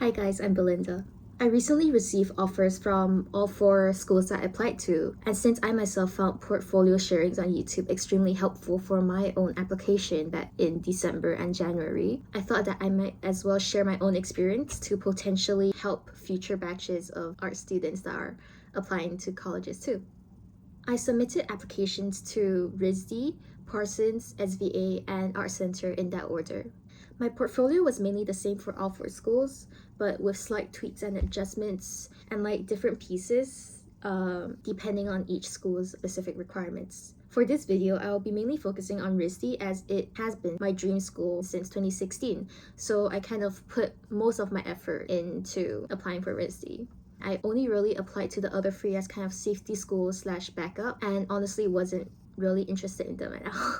Hi guys, I'm Belinda. I recently received offers from all four schools that I applied to, and since I myself found portfolio sharings on YouTube extremely helpful for my own application back in December and January, I thought that I might as well share my own experience to potentially help future batches of art students that are applying to colleges too. I submitted applications to RISD, Parsons, SVA, and artcenter in that order. My portfolio was mainly the same for all four schools, but with slight tweaks and adjustments and different pieces depending on each school's specific requirements. For this video, I will be mainly focusing on RISD as it has been my dream school since 2016, so I kind of put most of my effort into applying for RISD. I only really applied to the other three as kind of safety schools / backup, and honestly wasn't really interested in them at all.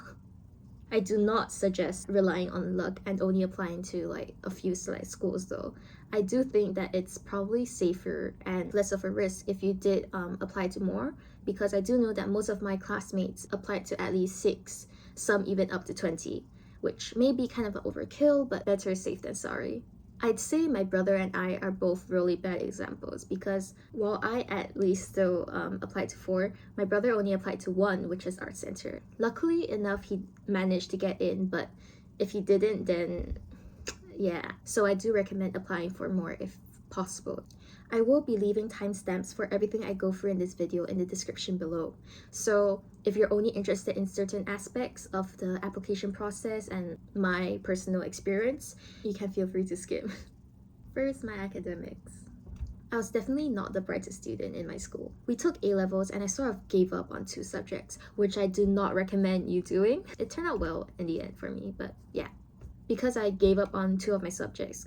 I do not suggest relying on luck and only applying to a few select schools though. I do think that it's probably safer and less of a risk if you did apply to more, because I do know that most of my classmates applied to at least 6, some even up to 20, which may be kind of an overkill, but better safe than sorry. I'd say my brother and I are both really bad examples because while I at least still applied to 4, my brother only applied to 1, which is artcenter. Luckily enough, he managed to get in, but if he didn't, then yeah. So I do recommend applying for more if possible. I will be leaving timestamps for everything I go through in this video in the description below. So if you're only interested in certain aspects of the application process and my personal experience, you can feel free to skip. First, my academics. I was definitely not the brightest student in my school. We took A-levels and I sort of gave up on 2 subjects, which I do not recommend you doing. It turned out well in the end for me, but yeah. Because I gave up on 2 of my subjects,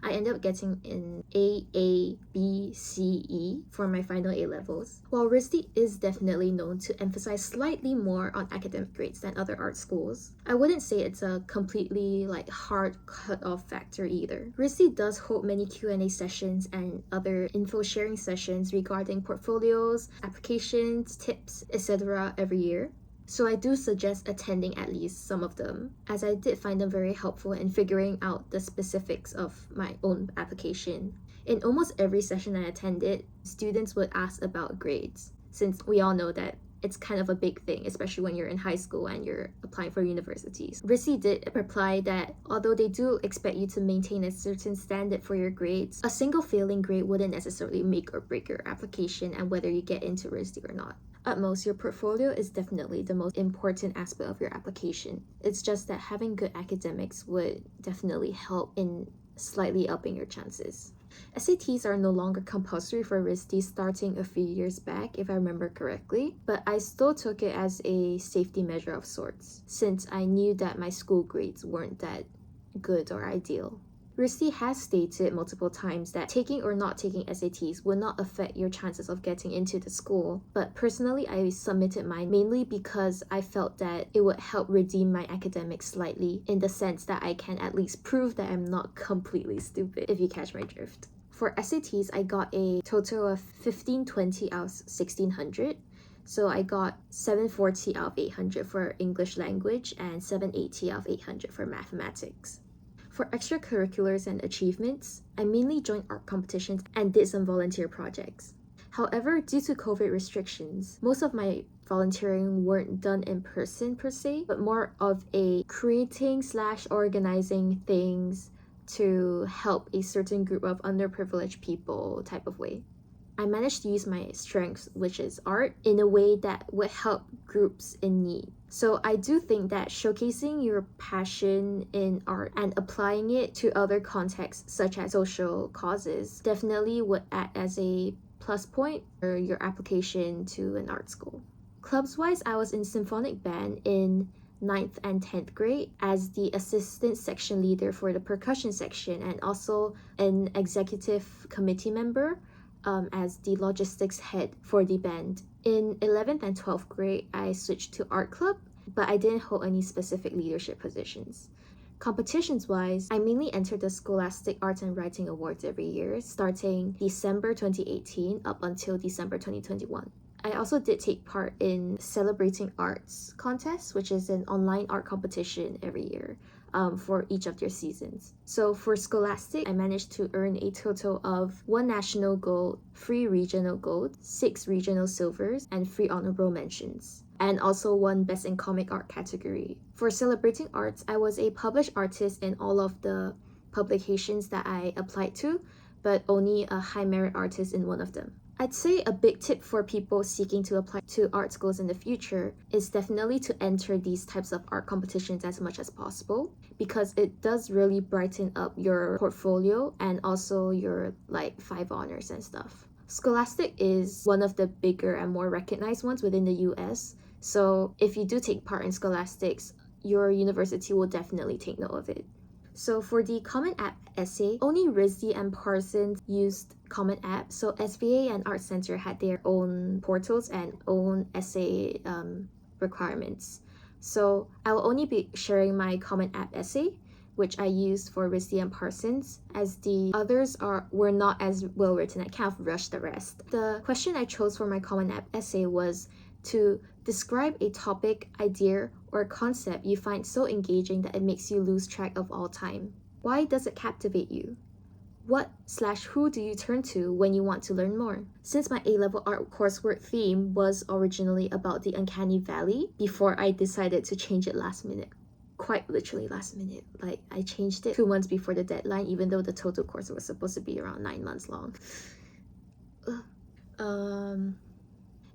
I ended up getting an A, B, C, E for my final A-levels. While RISD is definitely known to emphasize slightly more on academic grades than other art schools, I wouldn't say it's a completely hard cut-off factor either. RISD does hold many Q&A sessions and other info sharing sessions regarding portfolios, applications, tips, etc. every year. So I do suggest attending at least some of them, as I did find them very helpful in figuring out the specifics of my own application. In almost every session I attended, students would ask about grades, since we all know that it's kind of a big thing, especially when you're in high school and you're applying for universities. RISD did reply that although they do expect you to maintain a certain standard for your grades, a single failing grade wouldn't necessarily make or break your application and whether you get into RISD or not. At most, your portfolio is definitely the most important aspect of your application. It's just that having good academics would definitely help in slightly upping your chances. SATs are no longer compulsory for RISD starting a few years back, if I remember correctly, but I still took it as a safety measure of sorts, since I knew that my school grades weren't that good or ideal. RISD has stated multiple times that taking or not taking SATs will not affect your chances of getting into the school, but personally I submitted mine mainly because I felt that it would help redeem my academics slightly, in the sense that I can at least prove that I'm not completely stupid, if you catch my drift. For SATs, I got a total of 1520 out of 1600. So I got 740 out of 800 for English language and 780 out of 800 for mathematics. For extracurriculars and achievements, I mainly joined art competitions and did some volunteer projects. However, due to COVID restrictions, most of my volunteering weren't done in person per se, but more of a creating / organizing things to help a certain group of underprivileged people type of way. I managed to use my strengths, which is art, in a way that would help groups in need. So I do think that showcasing your passion in art and applying it to other contexts such as social causes definitely would act as a plus point for your application to an art school. Clubs-wise, I was in symphonic band in 9th and 10th grade as the assistant section leader for the percussion section and also an executive committee member as the logistics head for the band. In 11th and 12th grade, I switched to art club, but I didn't hold any specific leadership positions. Competitions-wise, I mainly entered the Scholastic Arts and Writing Awards every year, starting December 2018 up until December 2021. I also did take part in Celebrating Arts contest, which is an online art competition every year. for each of their seasons. So for Scholastic, I managed to earn a total of 1 national gold, 3 regional gold, 6 regional silvers, and 3 honorable mentions, and also 1 Best in Comic Art category. For Celebrating Arts, I was a published artist in all of the publications that I applied to, but only a high merit artist in one of them. I'd say a big tip for people seeking to apply to art schools in the future is definitely to enter these types of art competitions as much as possible, because it does really brighten up your portfolio and also your 5 honors and stuff. Scholastic is one of the bigger and more recognized ones within the US, so if you do take part in Scholastics, your university will definitely take note of it. So for the Common App essay, only RISD and Parsons used Common App, so SVA and artcenter had their own portals and own essay requirements. So I will only be sharing my Common App essay, which I used for RISD and Parsons, as the others were not as well written. I kind of rushed the rest. The question I chose for my Common App essay was to describe a topic, idea, or concept you find so engaging that it makes you lose track of all time. Why does it captivate you? What/who do you turn to when you want to learn more? Since my A-level art coursework theme was originally about the uncanny valley, before I decided to change it last minute. Quite literally last minute. I changed it 2 months before the deadline, even though the total course was supposed to be around 9 months long.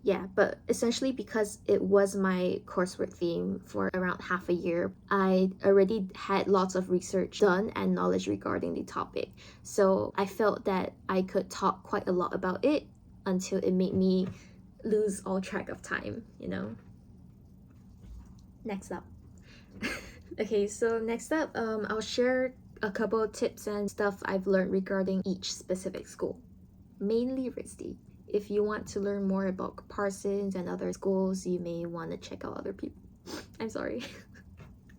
Yeah, but essentially because it was my coursework theme for around half a year, I already had lots of research done and knowledge regarding the topic. So I felt that I could talk quite a lot about it until it made me lose all track of time, Next up. Okay, so next up, I'll share a couple of tips and stuff I've learned regarding each specific school, mainly RISD. If you want to learn more about Parsons and other schools, you may want to check out other people. I'm sorry.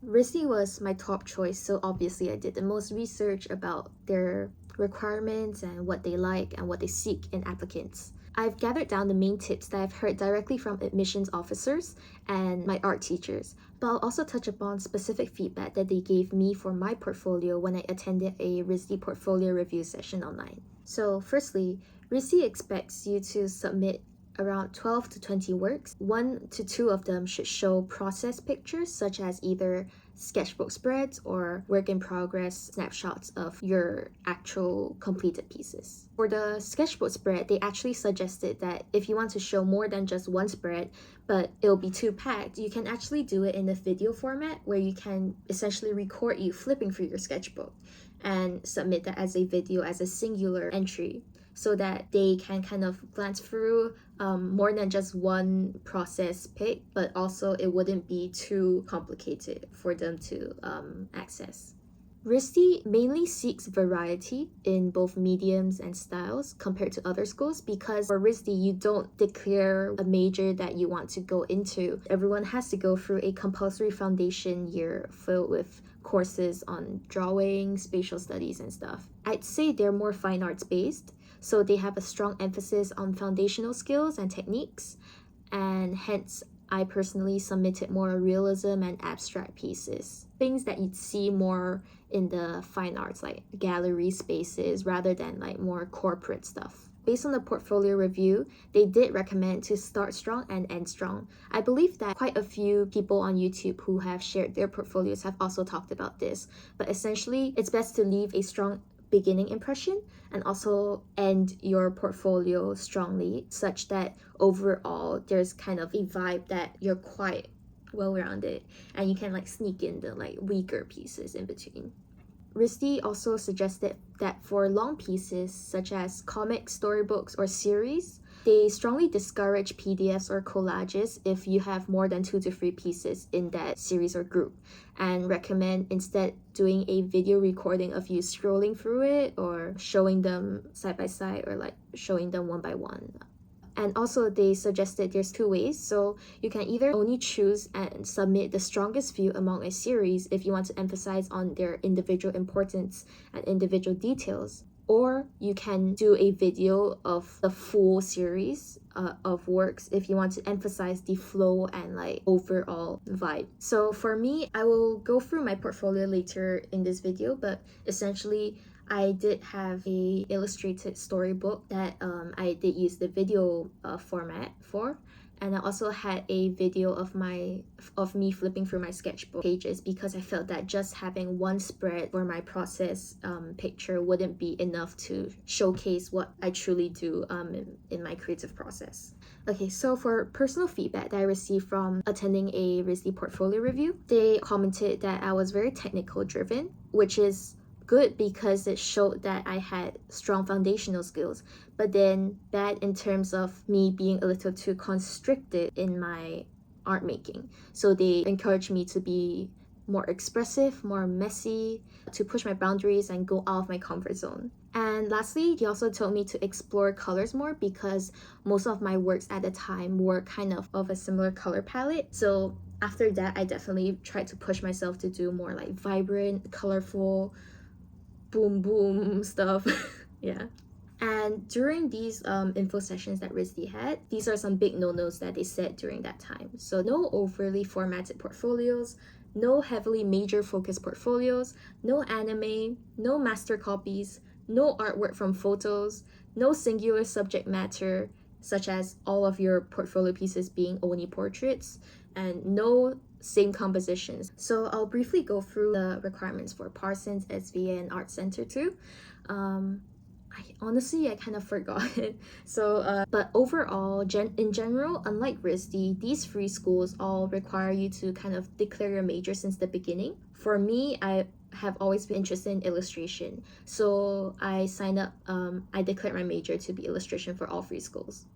RISD was my top choice, so obviously I did the most research about their requirements and what they like and what they seek in applicants. I've gathered down the main tips that I've heard directly from admissions officers and my art teachers, but I'll also touch upon specific feedback that they gave me for my portfolio when I attended a RISD portfolio review session online. So firstly, RISD expects you to submit around 12 to 20 works. 1 to 2 of them should show process pictures, such as either sketchbook spreads or work in progress snapshots of your actual completed pieces. For the sketchbook spread, they actually suggested that if you want to show more than just 1 spread, but it'll be too packed, you can actually do it in a video format where you can essentially record you flipping through your sketchbook and submit that as a video as a singular entry, so that they can kind of glance through more than just 1 process pic, but also it wouldn't be too complicated for them to access. RISD mainly seeks variety in both mediums and styles compared to other schools, because for RISD you don't declare a major that you want to go into. Everyone has to go through a compulsory foundation year filled with courses on drawing, spatial studies, and stuff. I'd say they're more fine arts based, so they have a strong emphasis on foundational skills and techniques, and hence I personally submitted more realism and abstract pieces, things that you'd see more in the fine arts, like gallery spaces, rather than more corporate stuff. Based on the portfolio review, they did recommend to start strong and end strong. I believe that quite a few people on YouTube who have shared their portfolios have also talked about this, but essentially it's best to leave a strong beginning impression and also end your portfolio strongly, such that overall there's kind of a vibe that you're quite well-rounded and you can sneak in the weaker pieces in between. RISD also suggested that for long pieces such as comics, storybooks, or series, they strongly discourage PDFs or collages if you have more than 2 to 3 pieces in that series or group, and recommend instead doing a video recording of you scrolling through it or showing them side by side or showing them one by one. And also they suggested there's 2 ways, so you can either only choose and submit the strongest view among a series if you want to emphasize on their individual importance and individual details, Or you can do a video of the full series of works if you want to emphasize the flow and like overall vibe. So for me, I will go through my portfolio later in this video, but essentially I did have a illustrated storybook that I did use the video format for. And I also had a video of me flipping through my sketchbook pages because I felt that just having one spread for my process picture wouldn't be enough to showcase what I truly do in my creative process. Okay, so for personal feedback that I received from attending a RISD portfolio review, they commented that I was very technical driven, which is good because it showed that I had strong foundational skills, but then bad in terms of me being a little too constricted in my art making. So they encouraged me to be more expressive, more messy, to push my boundaries and go out of my comfort zone. And lastly, they also told me to explore colors more because most of my works at the time were kind of a similar color palette. So after that, I definitely tried to push myself to do more like vibrant, colorful, boom boom stuff. Yeah. And during these info sessions that RISD had, these are some big no-nos that they said during that time. So no overly formatted portfolios, no heavily major focused portfolios, no anime, no master copies, no artwork from photos, no singular subject matter, such as all of your portfolio pieces being only portraits, and no same compositions. So I'll briefly go through the requirements for Parsons, SVA, and artcenter too. I kind of forgot it. So, but overall, in general, unlike RISD, these free schools all require you to kind of declare your major since the beginning. For me, I have always been interested in illustration. So I signed up, I declared my major to be illustration for all free schools.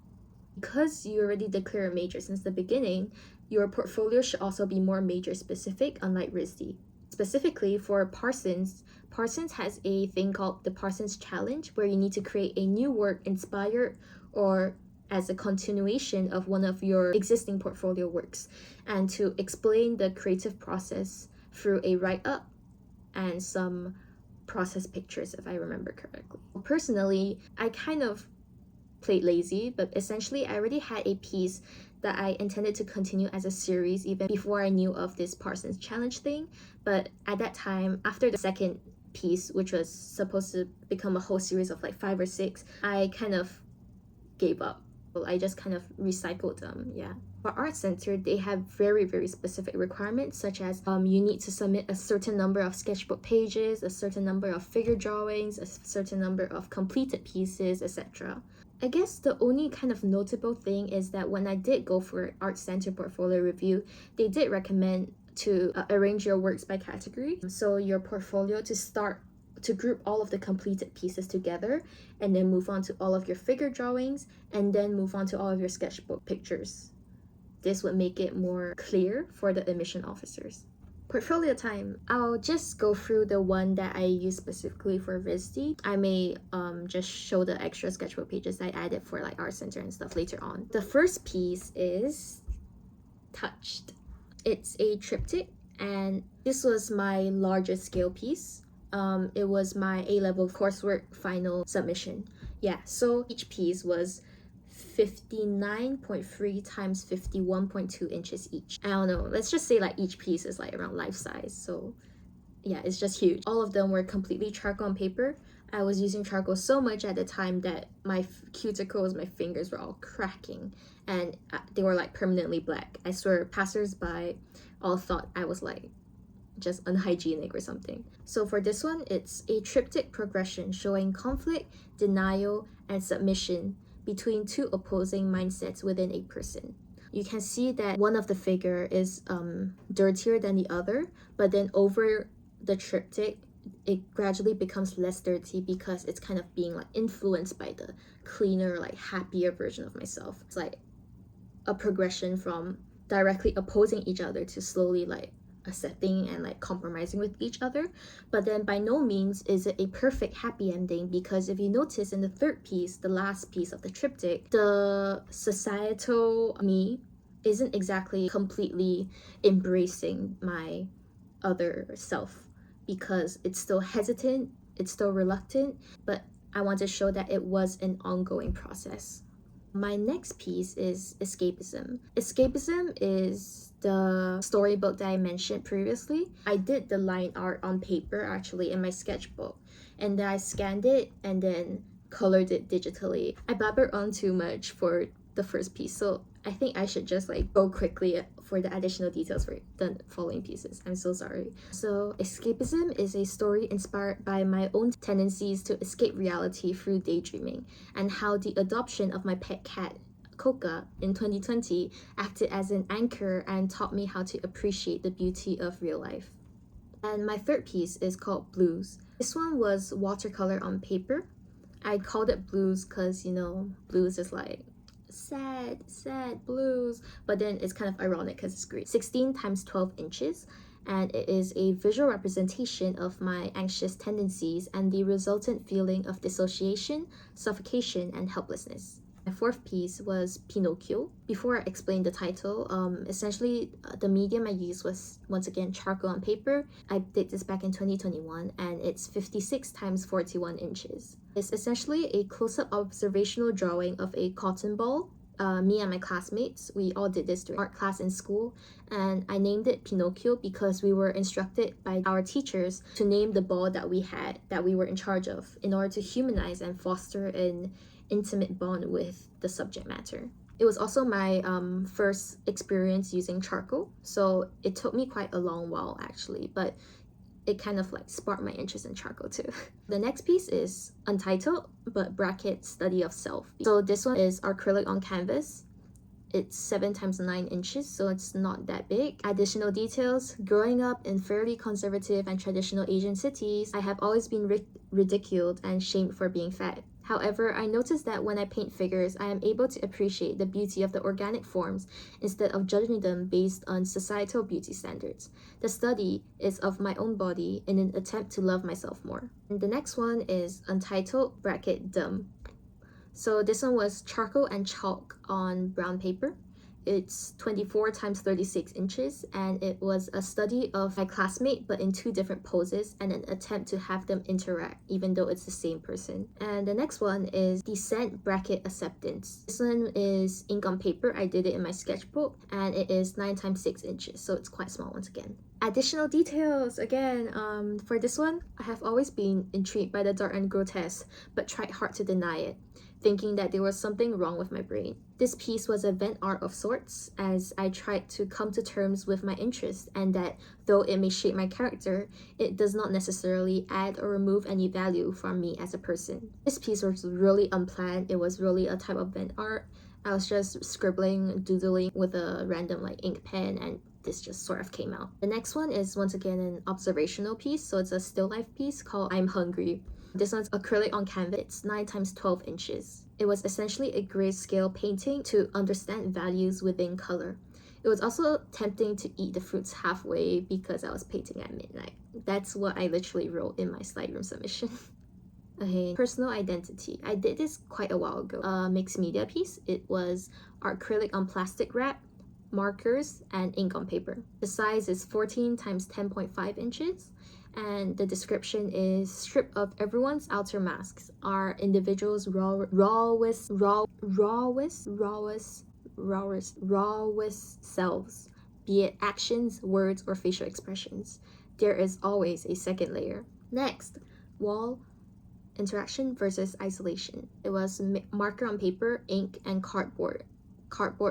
Because you already declare a major since the beginning, your portfolio should also be more major specific, unlike RISD. Specifically for Parsons, Parsons has a thing called the Parsons Challenge, where you need to create a new work inspired or as a continuation of one of your existing portfolio works, and to explain the creative process through a write-up and some process pictures, if I remember correctly. Personally, I kind of played lazy, but essentially I already had a piece that I intended to continue as a series even before I knew of this Parsons Challenge thing. But at that time, after the second piece, which was supposed to become a whole series of like 5 or 6, I kind of gave up. I just kind of recycled them. Yeah. For artcenter, they have very, very specific requirements, such as you need to submit a certain number of sketchbook pages, a certain number of figure drawings, a certain number of completed pieces, etc. I guess the only kind of notable thing is that when I did go for artcenter portfolio review, they did recommend to arrange your works by category. So your portfolio to group all of the completed pieces together, and then move on to all of your figure drawings, and then move on to all of your sketchbook pictures. This would make it more clear for the admission officers. Portfolio time. I'll just go through the one that I use specifically for RISD. I may just show the extra sketchbook pages I added for like artcenter and stuff later on. The first piece is Touched. It's a triptych, and this was my largest scale piece. It was my A-level coursework final submission. Yeah, so each piece was 59.3 times 51.2 inches each. I don't know, let's just say like each piece is like around life size. So yeah, it's just huge. All of them were completely charcoal on paper. I was using charcoal so much at the time that my cuticles, my fingers were all cracking, and they were like permanently black. I swear passersby all thought I was like just unhygienic or something. So for this one, it's a triptych progression showing conflict, denial, and submission between two opposing mindsets within a person. You can see that one of the figure is dirtier than the other, but then over the triptych, it gradually becomes less dirty because it's kind of being like influenced by the cleaner, like happier version of myself. It's like a progression from directly opposing each other to slowly like accepting and like compromising with each other. But then by no means is it a perfect happy ending, because if you notice in the third piece, the last piece of the triptych, the societal me isn't exactly completely embracing my other self, because it's still hesitant, it's still reluctant, but I want to show that it was an ongoing process. My next piece is escapism. Escapism is the storybook that I mentioned previously. I did the line art on paper actually in my sketchbook, and then I scanned it and then colored it digitally. I babbled on too much for the first piece, so I think I should just go quickly for the additional details for the following pieces. I'm so sorry. So escapism is a story inspired by my own tendencies to escape reality through daydreaming, and how the adoption of my pet cat Coca in 2020 acted as an anchor and taught me how to appreciate the beauty of real life. And my third piece is called Blues. This one was watercolor on paper. I called it blues because, blues is sad blues, but then it's kind of ironic because it's green. 16 times 12 inches, and it is a visual representation of my anxious tendencies and the resultant feeling of dissociation, suffocation, and helplessness. My fourth piece was Pinocchio. Before I explain the title, essentially the medium I used was once again charcoal on paper. I did this back in 2021, and it's 56 times 41 inches. It's essentially a close-up observational drawing of a cotton ball. Me and my classmates, we all did this during art class in school, and I named it Pinocchio because we were instructed by our teachers to name the ball that we were in charge of, in order to humanize and foster an intimate bond with the subject matter. It was also my first experience using charcoal, so it took me quite a long while actually, but it kind of sparked my interest in charcoal too. The next piece is untitled, but bracket study of self. So this one is acrylic on canvas. It's 7 times 9 inches, so it's not that big. Additional details: growing up in fairly conservative and traditional Asian cities, I have always been ridiculed and shamed for being fat. However, I noticed that when I paint figures, I am able to appreciate the beauty of the organic forms instead of judging them based on societal beauty standards. The study is of my own body in an attempt to love myself more. And the next one is untitled, bracket dumb. So this one was charcoal and chalk on brown paper. It's 24 times 36 inches, and it was a study of my classmate but in 2 different poses and an attempt to have them interact even though it's the same person. And the next one is descent, bracket acceptance. This one is ink on paper. I did it in my sketchbook, and it is 9 times 6 inches, so it's quite small once again. Additional details again. For this one, I have always been intrigued by the dark and grotesque, but tried hard to deny it, thinking that there was something wrong with my brain. This piece was a vent art of sorts, as I tried to come to terms with my interest, and that though it may shape my character, it does not necessarily add or remove any value from me as a person. This piece was really unplanned. It was really a type of vent art. I was just scribbling, doodling with a random ink pen, and this just sort of came out. The next one is once again an observational piece, so it's a still life piece called I'm Hungry. This one's acrylic on canvas. It's 9 times 12 inches. It was essentially a grayscale painting to understand values within color. It was also tempting to eat the fruits halfway because I was painting at midnight. That's what I literally wrote in my slide room submission. Okay, personal identity. I did this quite a while ago. Mixed media piece. It was acrylic on plastic wrap, markers, and ink on paper. The size is 14 times 10.5 inches. And the description is: stripped of everyone's outer masks are individuals' rawest selves, be it actions, words, or facial expressions. There is always a second layer. Next, wall interaction versus isolation. It was marker on paper, ink, and cardboard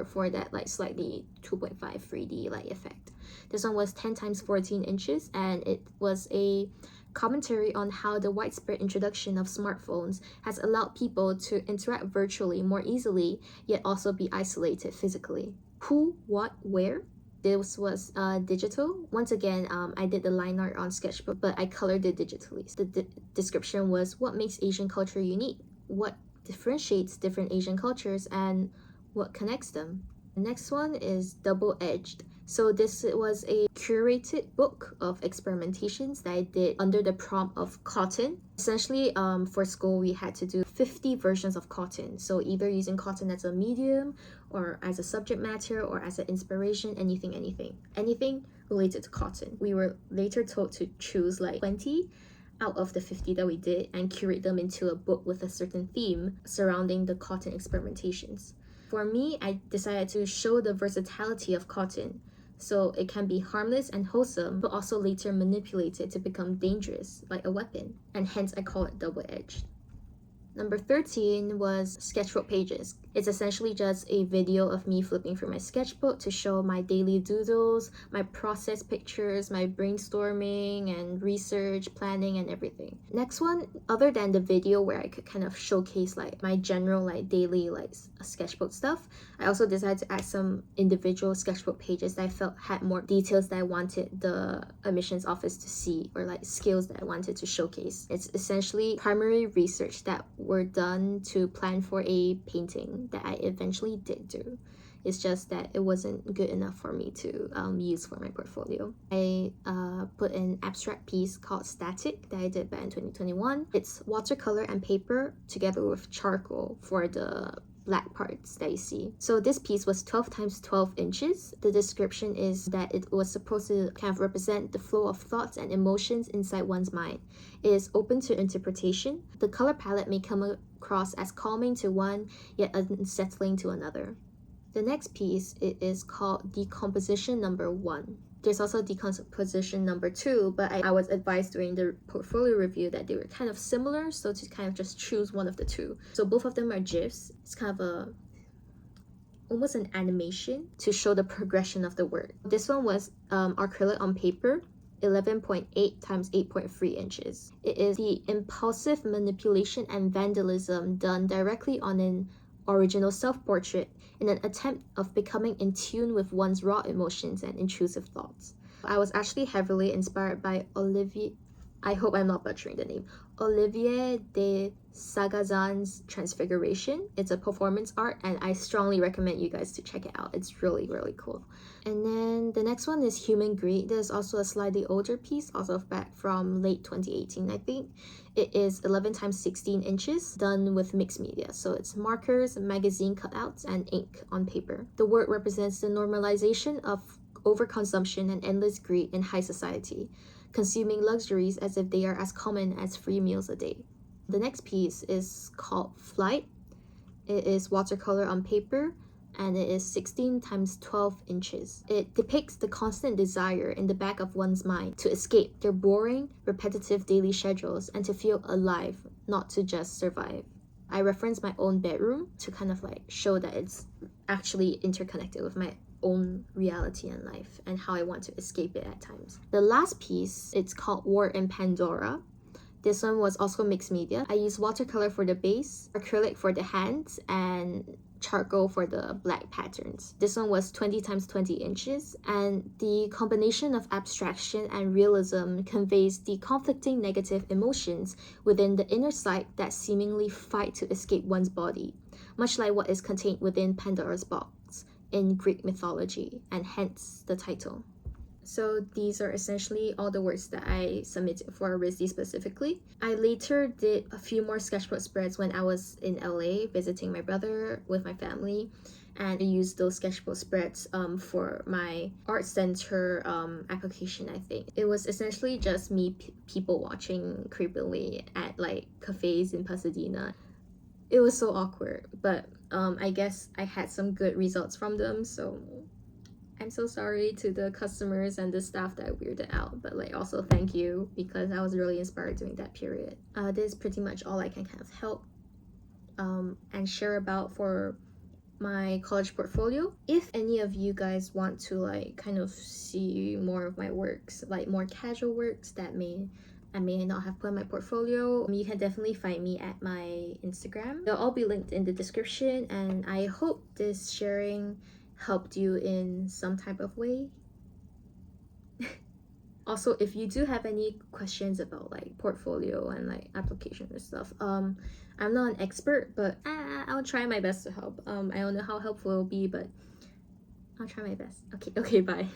for that slightly 2.5 3D effect. This one was 10 times 14 inches, and it was a commentary on how the widespread introduction of smartphones has allowed people to interact virtually more easily, yet also be isolated physically. Who, what, where? This was digital. Once again, I did the line art on sketchbook, but I colored it digitally. The description was: what makes Asian culture unique? What differentiates different Asian cultures, and what connects them? The next one is double-edged. So this was a curated book of experimentations that I did under the prompt of cotton. Essentially, for school, we had to do 50 versions of cotton. So either using cotton as a medium, or as a subject matter, or as an inspiration, anything related to cotton. We were later told to choose 20 out of the 50 that we did and curate them into a book with a certain theme surrounding the cotton experimentations. For me, I decided to show the versatility of cotton, so it can be harmless and wholesome, but also later manipulated to become dangerous, like a weapon, and hence I call it double-edged. Number 13 was sketchbook pages. It's essentially just a video of me flipping through my sketchbook to show my daily doodles, my process pictures, my brainstorming and research, planning, and everything. Next one, other than the video where I could kind of showcase like my general like daily like sketchbook stuff, I also decided to add some individual sketchbook pages that I felt had more details that I wanted the admissions office to see, or like skills that I wanted to showcase. It's essentially primary research that were done to plan for a painting that I eventually did do. It's just that it wasn't good enough for me to use for my portfolio. I put an abstract piece called Static that I did back in 2021. It's watercolor and paper together with charcoal for the black parts that you see. So this piece was 12 times 12 inches. The description is that it was supposed to kind of represent the flow of thoughts and emotions inside one's mind. It is open to interpretation. The color palette may come across as calming to one, yet unsettling to another. The next piece, it is called Decomposition Number 1. There's also Decomposition Number 2, but I was advised during the portfolio review that they were kind of similar, so to kind of just choose one of the two. So both of them are GIFs. It's kind of almost an animation to show the progression of the work. This one was acrylic on paper, 11.8 times 8.3 inches. It is the impulsive manipulation and vandalism done directly on an original self-portrait in an attempt of becoming in tune with one's raw emotions and intrusive thoughts. I was actually heavily inspired by Olivier, I hope I'm not butchering the name, Olivier de Sagazan's Transfiguration. It's a performance art and I strongly recommend you guys to check it out. It's really, really cool. And then the next one is Human Greed. There's also a slightly older piece, also back from late 2018, I think. It is 11 times 16 inches, done with mixed media. So it's markers, magazine cutouts, and ink on paper. The work represents the normalization of overconsumption and endless greed in high society, consuming luxuries as if they are as common as 3 meals a day. The next piece is called Flight. It is watercolor on paper, and it is 16 times 12 inches. It depicts the constant desire in the back of one's mind to escape their boring, repetitive daily schedules and to feel alive, not to just survive. I reference my own bedroom to kind of like show that it's actually interconnected with my own reality in life and how I want to escape it at times. The last piece, it's called War in Pandora. This one was also mixed media. I used watercolor for the base, acrylic for the hands, and charcoal for the black patterns. This one was 20 times 20 inches, and the combination of abstraction and realism conveys the conflicting negative emotions within the inner sight that seemingly fight to escape one's body, much like what is contained within Pandora's box in Greek mythology, and hence the title. So these are essentially all the works that I submitted for RISD specifically. I later did a few more sketchbook spreads when I was in LA visiting my brother with my family, and I used those sketchbook spreads for my art center application, I think. It was essentially just me people watching creepily at like cafes in Pasadena. It was so awkward, but I guess I had some good results from them, so I'm so sorry to the customers and the staff that I weirded out, but like also thank you because I was really inspired during that period. This is pretty much all I can kind of help and share about for my college portfolio. If any of you guys want to like kind of see more of my works, like more casual works that I may not have put in my portfolio, you can definitely find me at my Instagram. They'll all be linked in the description, and I hope this sharing helped you in some type of way. Also, if you do have any questions about like portfolio and like application and stuff, I'm not an expert, but I'll try my best to help. I don't know how helpful it will be, but I'll try my best. Okay, bye.